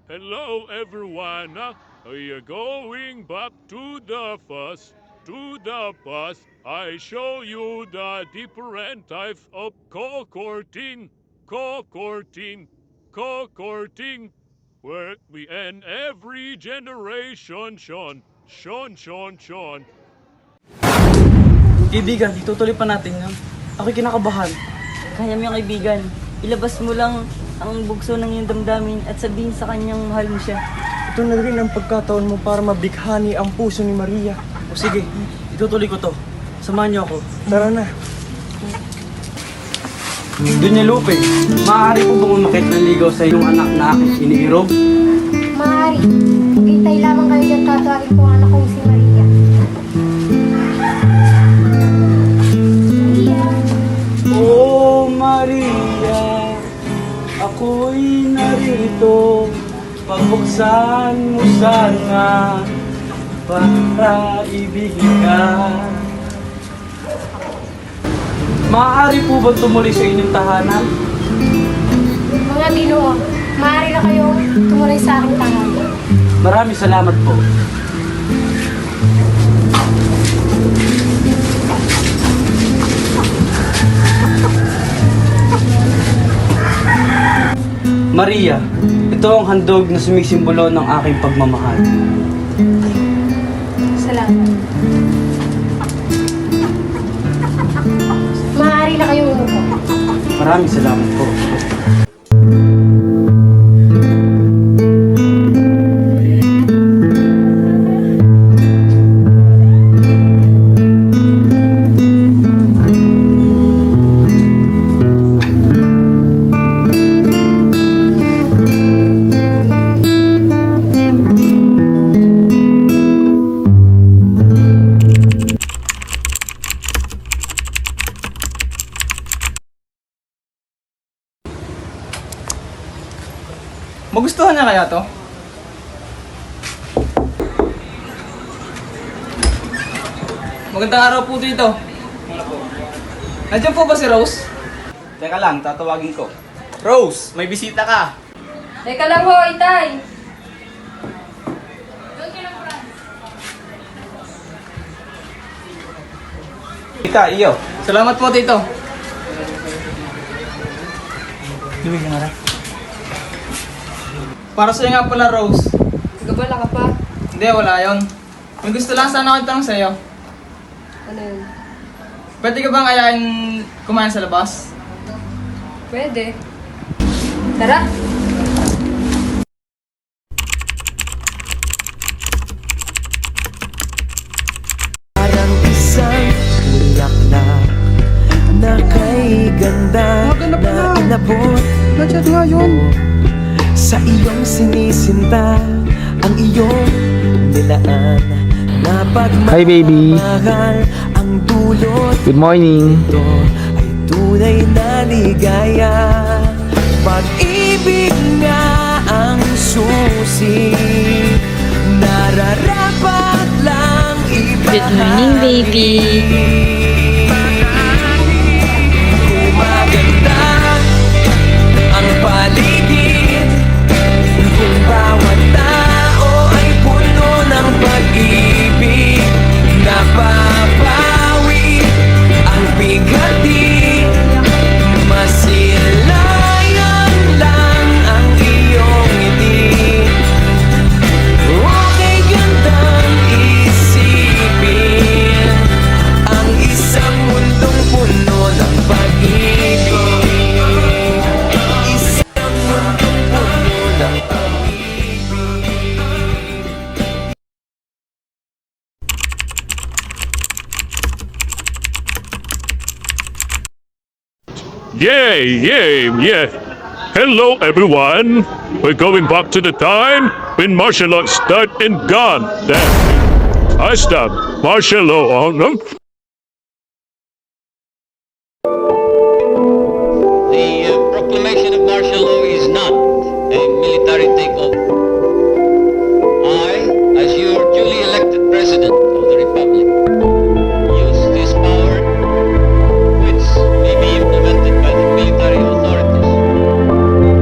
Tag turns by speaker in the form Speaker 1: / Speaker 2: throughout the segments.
Speaker 1: Hello, everyone. We are going back to the bus. To the bus, I show you the different types of co-courting, co-courting, co-courting, where we end every generation, Sean.
Speaker 2: Kaibigan, itutuloy pa natin yan. Ako'y kinakabahan.
Speaker 3: Kaya mo yung kaibigan, ilabas mo lang ang bugso ng iyong damdamin at sabihin sa kanyang mahal mo siya.
Speaker 2: Ito na rin ang pagkataon mo para mabighani ang puso ni Maria. O sige, itutuloy ko to. Samahan niyo ako. Tara na. Dunya Lupe, maaari po bang umakit ng ligaw sa iyong anak na aking iniirog?
Speaker 4: Maaari. Maghintay lamang kayo dyan, tatawarin ko ang anak kong si Maria. Maria.
Speaker 2: Oh Maria, ako'y narito. Pabuksan mo sana para ibigin ka. Maaari po ba tumuloy sa inyong tahanan?
Speaker 4: Mga binuo, maaari na kayong tumuloy sa aking tahanan.
Speaker 2: Maraming salamat po. Maria, ito ang handog na sumisimbolo ng aking pagmamahal.
Speaker 4: Salamat. Maaari na kayong umupo.
Speaker 2: Maraming salamat po. Magustuhan niya kaya to? Magandang araw po dito. Nandiyan po ba si Rose? Teka lang, tatawagin ko. Rose, may bisita ka.
Speaker 4: Teka lang ho, Itay.
Speaker 2: Iyo. Salamat po dito. Ibig na rin. Para sa'yo nga pala, Rose.
Speaker 4: Gabala ka pa.
Speaker 2: Hindi, wala yon. May gusto lang sana ako itanong sa'yo.
Speaker 4: Ano yun?
Speaker 2: Pwede ka bang ayain kumain sa labas?
Speaker 4: Pwede. Tara.
Speaker 5: Parang isang uyak na kay ganda na inabot
Speaker 2: Nandiyan nga yun.
Speaker 5: sa iyong sinisinta ang iyong nilaan na
Speaker 6: Hi, baby.
Speaker 5: pagmamahal ang dulot
Speaker 6: Good morning.
Speaker 5: ito ay tunay na ligaya. Pag-ibig nga ang susi, nararapat lang ibahagi.
Speaker 3: Good morning, baby.
Speaker 5: Gumaganda ang paligid kung bawat tao ay puno ng pag-ibig. Napapawi ang bigati, masilayan lang ang iyong ngiti. Okay, gandang isipin ang isang mundong puno ng pag-ibig. Isang mundong puno ng pag-ibig.
Speaker 1: Yeah. Hello, everyone. We're going back to the time when martial arts start and gone. Then I stop martial law on them.
Speaker 7: The proclamation of martial law is not a military takeover. I, as your duly elected president of the republic, use this power, which may be implemented by the military authorities,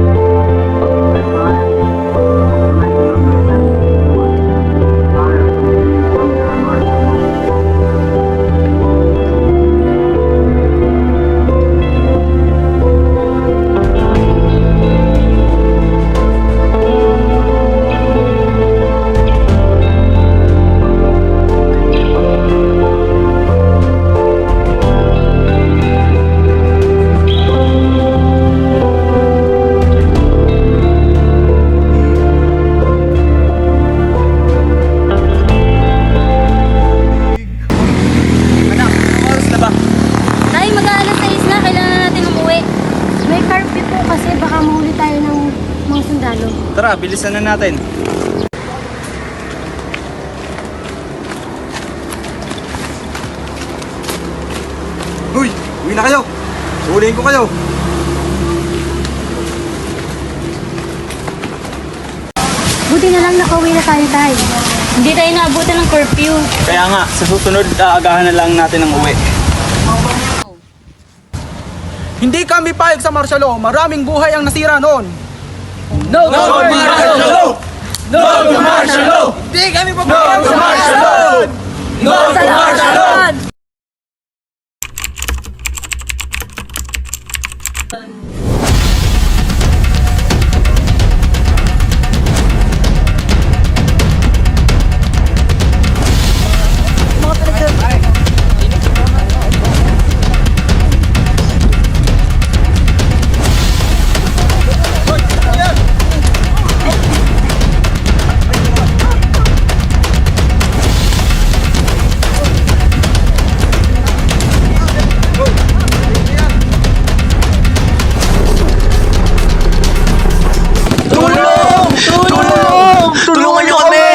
Speaker 4: baka mahuli tayo ng mga sundalo.
Speaker 2: Tara, bilisan na natin.
Speaker 8: Uy! Uwi na kayo! Suhulihin ko kayo!
Speaker 4: Buti na lang nakauwi na tayo, Tay.
Speaker 3: Hindi tayo naabutan ng curfew.
Speaker 2: Kaya nga, sa susunod, aagahan na lang natin ng uwi.
Speaker 8: Hindi kami payag sa martial law. Maraming buhay ang nasira noon.
Speaker 2: No martial law! No martial law!
Speaker 8: Hindi kami papayag sa martial law!
Speaker 2: No martial law!
Speaker 6: Tulungan nyo kami!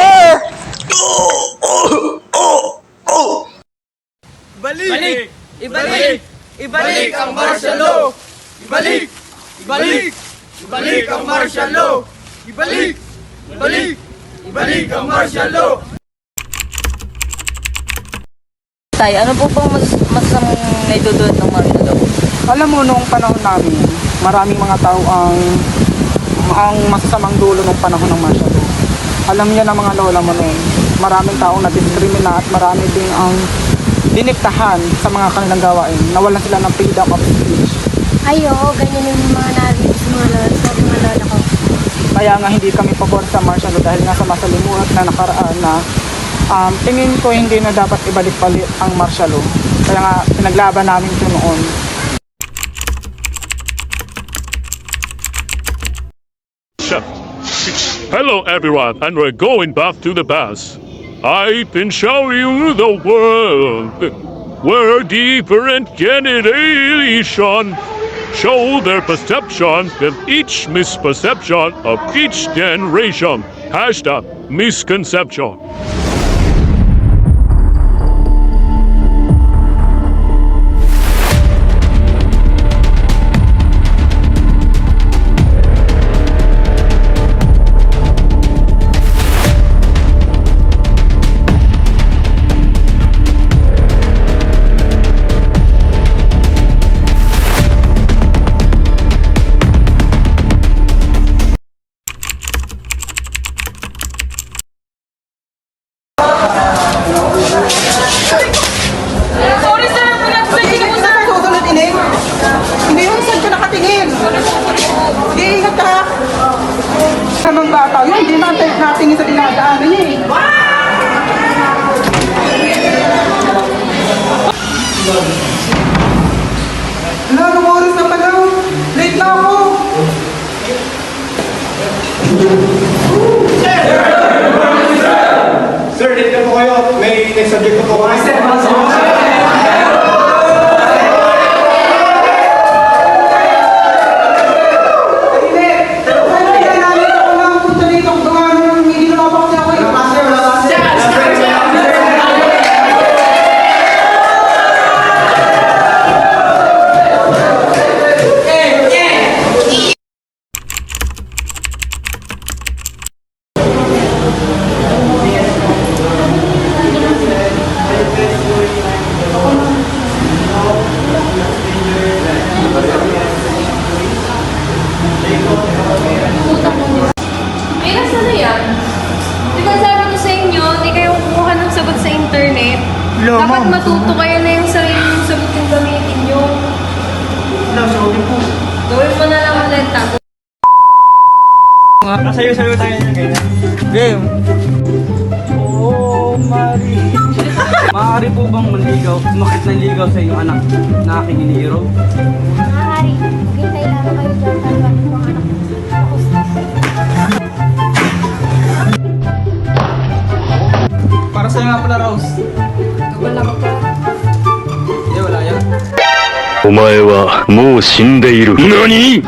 Speaker 2: Ibalik! Ibalik! Ibalik ang martial law! Ibalik! Ibalik! Ibalik ang martial law! Ibalik! Ibalik! Ibalik ang martial law!
Speaker 3: Tay, ano po bang masamang naidudulot ng martial law?
Speaker 8: Alam mo, noong panahon namin, maraming mga tao ang masasamang dulo ng panahon ng martial law. Alam niya ng mga lola mo noon, maraming taong nadiskrimina at marami ding ang diniktahan sa mga kanilang gawain. Nawalan sila ng freedom of speech.
Speaker 4: Ay, oo, ganyan yung mga narinig sa mga lola ko.
Speaker 8: Kaya nga hindi kami pabor sa martial law dahil nga sa masalimuot na nakaraan na tingin ko hindi na dapat ibalik-balik ang martial law. Kaya nga pinaglaban namin ito noon.
Speaker 1: Hello everyone, and we're going back to the past. I can show you the world where different generation show their perception of each misperception of each generation. Hashtag misconception.
Speaker 8: Hindi yung saan ka nakatingin. Hindi, ingat ka. Anong bata yun? Hindi natingin sa dinadaanan niya eh. Wala, anong oras na pala? Late na ako.
Speaker 9: Sir, dito po kayo. May subject po kayo.
Speaker 4: Ay, nasa na yan? Di ba sabi ko sa inyo, hindi kayo kukuha ng sagot sa internet? Dapat matuto kayo na yung sarili yung sagot yung gamitin nyo. Gawin mo na lang ulit, tago.
Speaker 2: Sayo-sayo tayo niya ganyan. Game. Oh, Marie. Maaari po bang manligaw, sumakit ng ligaw sa iyong anak na aking inihiro?
Speaker 4: Maaari, maghintay lang kayo dyan. Taliwan mo ang anak mo.
Speaker 2: Para sa'yo nga pala, Rose.
Speaker 4: Wala ka pa.
Speaker 2: Hindi, wala yan.
Speaker 1: お前はもう死んでいる。何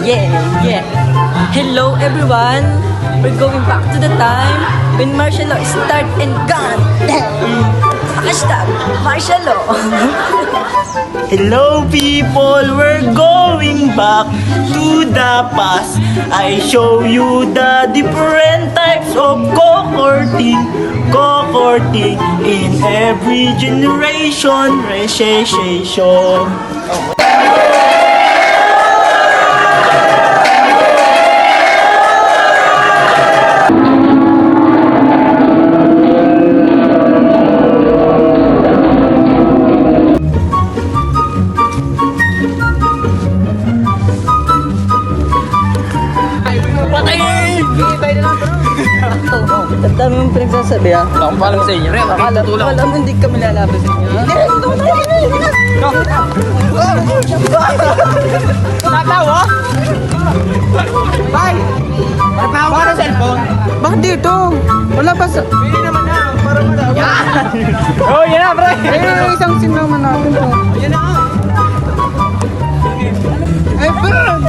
Speaker 3: yeah. Hello everyone. We're going back to the time when martial law start and gone. Hashtag martial law.
Speaker 2: Hello people, we're going back to the past. I show you the different types of cohorting in every generation, recession.
Speaker 3: Ang dami mong pinagsasabi ha. Wala akong paalam sa inyo rin. Akala mo hindi kami lalaban sa inyo.
Speaker 8: Natawa? Bye! Natawa ka ng cellphone? Bakit dito? Wala pa sa... Pili naman na, para malaman. Yan! Oh, yan na, pre! Isang scene naman natin to. Yan na! Eh, pero...